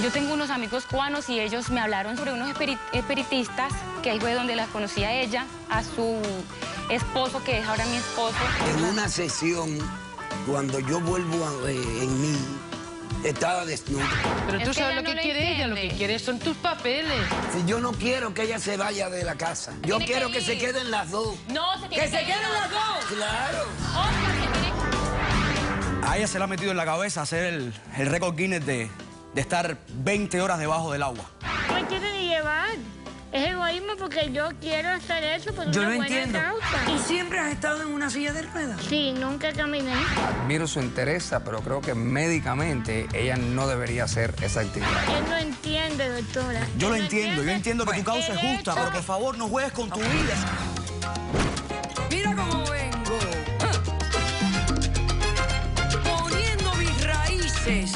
Yo tengo unos amigos cubanos y ellos me hablaron sobre unos espiritistas, que ahí fue donde la conocí a ella, a su esposo, que es ahora mi esposo. En una sesión, cuando yo vuelvo en mí, estaba desnuda. Pero tú Es que sabes ella lo que no lo quiere ella, lo que entiende. quiere son tus papeles. Si yo no quiero que ella se vaya de la casa. Yo Tiene quiero que que se ir. queden las dos. No, se tiene ¡Que se ir. queden las dos! Claro. Oscar, se tiene que... A ella se le ha metido en la cabeza hacer el récord Guinness de estar 20 horas debajo del agua. No me quieren ni llevar. Es egoísmo porque yo quiero hacer eso por Yo una lo buena entiendo. causa. ¿Y siempre has estado en una silla de ruedas? Sí, nunca caminé. Admiro su interés, pero creo que médicamente ella no debería hacer esa actividad. Él no entiende, doctora. Yo lo Él no entiendo, yo entiendo que tu causa es justa, pero por favor no juegues con tu vida. Mira cómo vengo. Poniendo mis raíces.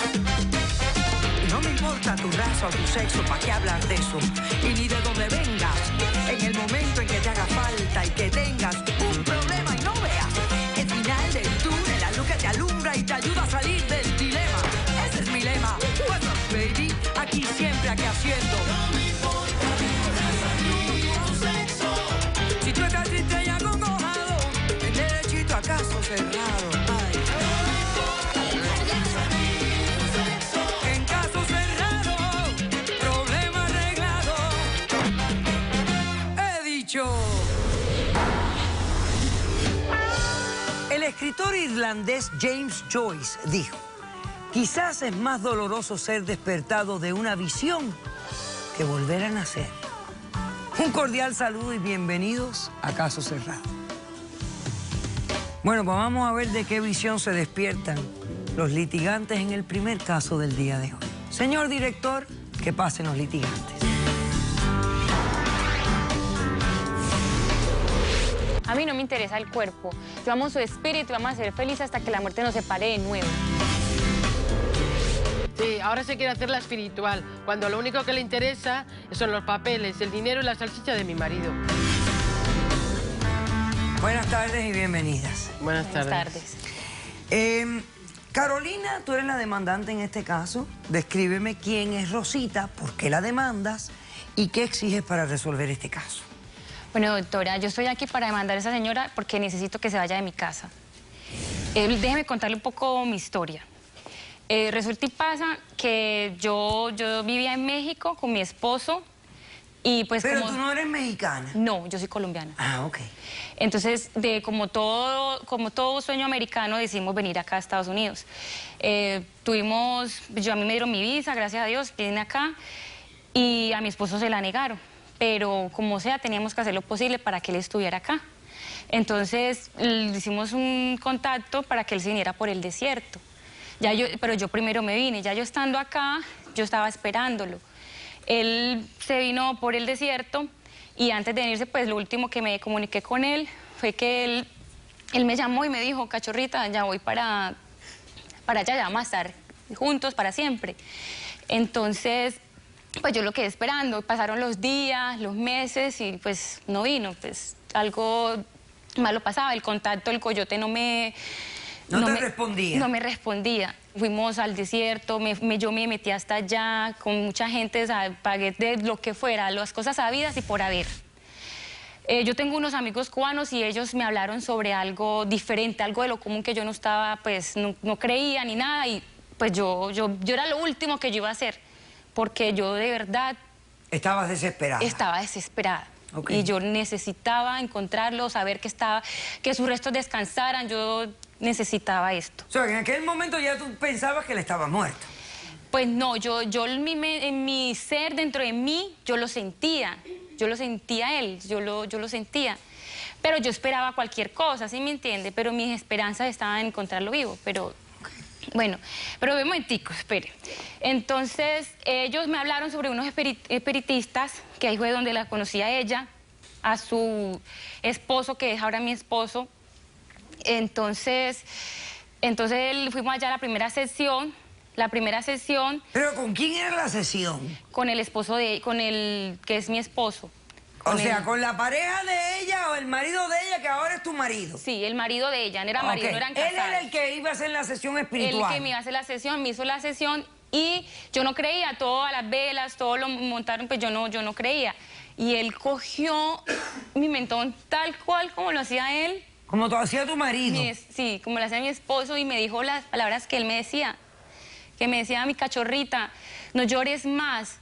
Y no me importa tu raza o tu sexo, ¿para qué hablar de eso? Y ni de dónde vengas. En el momento en que te haga falta y que tengas un problema y no veas el final del túnel, la luz que te alumbra y te ayuda a salir del dilema. Ese es mi lema. Bueno, baby, aquí siempre, aquí haciendo. Si tú estás triste y acongojado, el derechito a caso cerrado. Ay. En caso cerrado, problema arreglado. He dicho. El escritor irlandés James Joyce dijo: quizás es más doloroso ser despertado de una visión que volver a nacer. Un cordial saludo y bienvenidos a Caso Cerrado. Bueno, pues vamos a ver de qué visión se despiertan los litigantes en el primer caso del día de hoy. Señor director, que pasen los litigantes. A mí no me interesa el cuerpo. Yo amo su espíritu, vamos a ser felices hasta que la muerte nos separe de nuevo. Sí, ahora se quiere hacer la espiritual, cuando lo único que le interesa son los papeles, el dinero y la salchicha de mi marido. Buenas tardes y bienvenidas. Buenas tardes. Buenas tardes. Carolina, tú eres la demandante en este caso. Descríbeme quién es Rosita, por qué la demandas y qué exiges para resolver este caso. Bueno, doctora, yo estoy aquí para demandar a esa señora porque necesito que se vaya de mi casa. Déjeme contarle un poco mi historia. Resulta y pasa que yo vivía en México con mi esposo y pues Pero como... tú no eres mexicana. No, yo soy colombiana. Ah, ok. Entonces, como todo sueño americano, decidimos venir acá a Estados Unidos. A mí me dieron mi visa, gracias a Dios, vine acá y a mi esposo se la negaron. Pero como sea, teníamos que hacer lo posible para que él estuviera acá. Entonces, hicimos un contacto para que él se viniera por el desierto. Pero yo primero me vine, ya yo estando acá, yo estaba esperándolo. Él se vino por el desierto y antes de venirse, pues lo último que me comuniqué con él fue que él me llamó y me dijo: cachorrita, ya voy para allá, ya vamos a estar juntos para siempre. Entonces, pues yo lo quedé esperando, pasaron los días, los meses y pues no vino, pues algo malo pasaba, el contacto, el coyote no me respondía. No me respondía. Fuimos al desierto, yo me metí hasta allá con mucha gente, o sea, pagué de lo que fuera, las cosas habidas y por haber. Yo tengo unos amigos cubanos y ellos me hablaron sobre algo diferente, algo de lo común que yo no estaba, pues no creía ni nada y pues yo era lo último que yo iba a hacer, porque yo de verdad... Estabas desesperada. Estaba desesperada. Okay. Y yo necesitaba encontrarlo, saber que sus restos descansaran, yo necesitaba esto. O sea, que en aquel momento ya tú pensabas que él estaba muerto. Pues no, yo en mi ser, dentro de mí, yo lo sentía a él, yo lo sentía. Pero yo esperaba cualquier cosa, ¿sí me entiende? Pero mis esperanzas estaban en encontrarlo vivo, pero... Bueno, pero un momentico, espere. Entonces, ellos me hablaron sobre unos espiritistas, que ahí fue donde la conocí a ella, a su esposo, que es ahora mi esposo. Entonces fuimos allá a la primera sesión. ¿Pero con quién era la sesión? Con el esposo con el que es mi esposo. O sea, ¿con la pareja de ella o el marido de ella, que ahora es tu marido? Sí, el marido de ella, no era marido, no eran casados. Él era el que iba a hacer la sesión espiritual. Él que me iba a hacer la sesión, me hizo la sesión Y yo no creía, todas las velas, todo lo montaron, pues yo no creía. Y él cogió mi mentón tal cual como lo hacía él. Como lo hacía tu marido. Sí, como lo hacía mi esposo, y me dijo las palabras que él me decía. Que me decía: mi cachorrita, no llores más.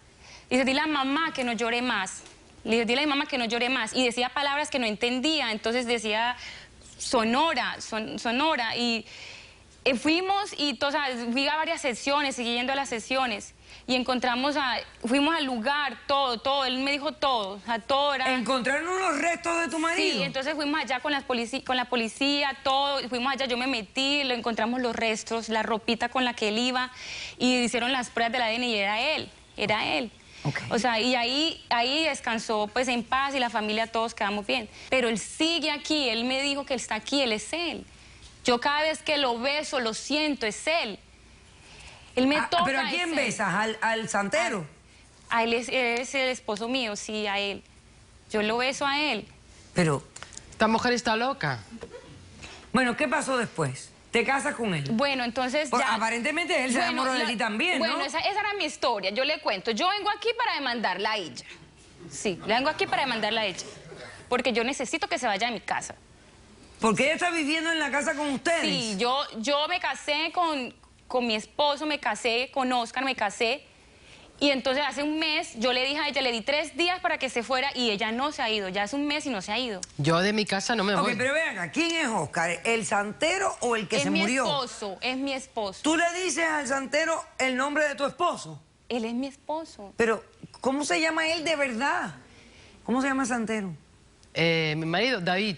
Dice: dile a mamá que no llore más. Le dije: dile a mi mamá que no llore más. Y decía palabras que no entendía, entonces decía Sonora. Y fuimos y fui a varias sesiones, seguí yendo a las sesiones. Y fuimos al lugar, todo, él me dijo todo, todo era... ¿Encontraron unos restos de tu marido? Sí, entonces fuimos allá con la policía, todo, fuimos allá, yo me metí, lo encontramos los restos, la ropita con la que él iba, y hicieron las pruebas del ADN y era él. Okay. O sea, y ahí descansó pues en paz y la familia, todos quedamos bien. Pero él sigue aquí, él me dijo que él está aquí, él es él. Yo cada vez que lo beso, lo siento, es él. Él me toca. ¿Pero a quién besas? ¿Al santero? A él es el esposo mío, sí, a él. Yo lo beso a él. Pero... Esta mujer está loca. Bueno, ¿qué pasó después? ¿Te casas con él? Bueno, entonces ya... Aparentemente él se enamoró de ti también, ¿no? Bueno, esa era mi historia, yo le cuento. Yo vengo aquí para demandarla a ella. Sí, vengo aquí para demandarla a ella. Porque yo necesito que se vaya de mi casa. ¿Porque ella está viviendo en la casa con ustedes? Sí, yo me casé con mi esposo, me casé con Oscar, y entonces hace un mes yo le dije a ella, le di 3 días para que se fuera y ella no se ha ido, ya hace un mes y no se ha ido. Yo de mi casa no me voy. Ok, pero vean acá, ¿quién es Oscar? ¿El santero o el que se murió? Es mi esposo. ¿Tú le dices al santero el nombre de tu esposo? Él es mi esposo. Pero, ¿cómo se llama él de verdad? ¿Cómo se llama el santero? Mi marido, David.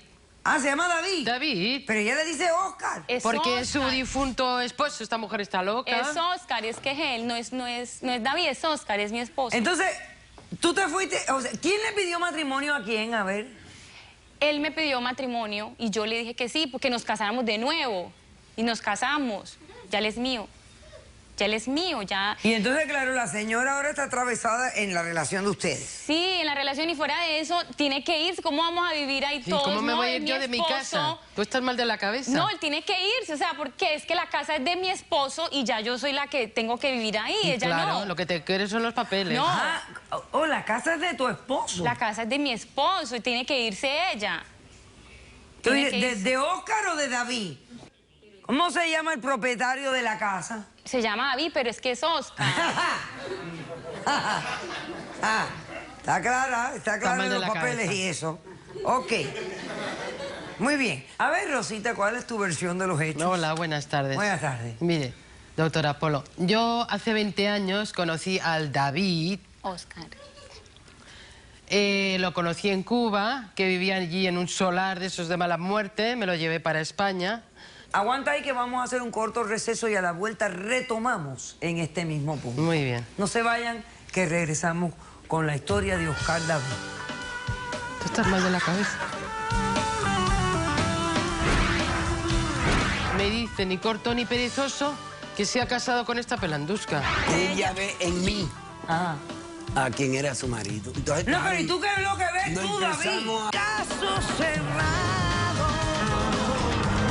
Ah, se llama David. David. Pero ella le dice Oscar. Porque es su difunto esposo, esta mujer está loca. Es Oscar, es que es él, no es David, es Oscar, es mi esposo. Entonces, tú te fuiste, o sea, ¿quién le pidió matrimonio a quién? A ver. Él me pidió matrimonio y yo le dije que sí, porque nos casáramos de nuevo. Y nos casamos, ya él es mío. Ya él es mío, ya... Y entonces, claro, la señora ahora está atravesada en la relación de ustedes. Sí, en la relación, y fuera de eso, tiene que irse. ¿Cómo vamos a vivir ahí todos? ¿Cómo me voy a ir yo de mi esposo. casa? ¿Tú estás mal de la cabeza? No, él tiene que irse, o sea, porque es que la casa es de mi esposo y ya yo soy la que tengo que vivir ahí, ella claro, no. lo que te quieres son los papeles. No. Ah, la casa es de tu esposo. La casa es de mi esposo y tiene que irse ella. ¿Tú Tiene dices, que irse. ¿de Oscar o de David? ¿Cómo se llama el propietario de la casa? Se llama David, pero es que es Oscar. Está clara mal en de los la papeles cabeza. y eso. Ok. Muy bien. A ver, Rosita, ¿cuál es tu versión de los hechos? Hola, buenas tardes. Buenas tardes. Mire, doctora Polo, yo hace 20 años conocí al David. Oscar. Lo conocí en Cuba, que vivía allí en un solar de esos de mala muerte. Me lo llevé para España. Aguanta ahí que vamos a hacer un corto receso y a la vuelta retomamos en este mismo punto. Muy bien. No se vayan, que regresamos con la historia de Oscar David. Tú estás mal de la cabeza. Me dice, ni corto ni perezoso, que se ha casado con esta pelandusca. Ella ve en mí a quien era su marido. Entonces, No, pero ¿y tú qué es lo que ves no tú, David? empezamos a- Caso cerrado.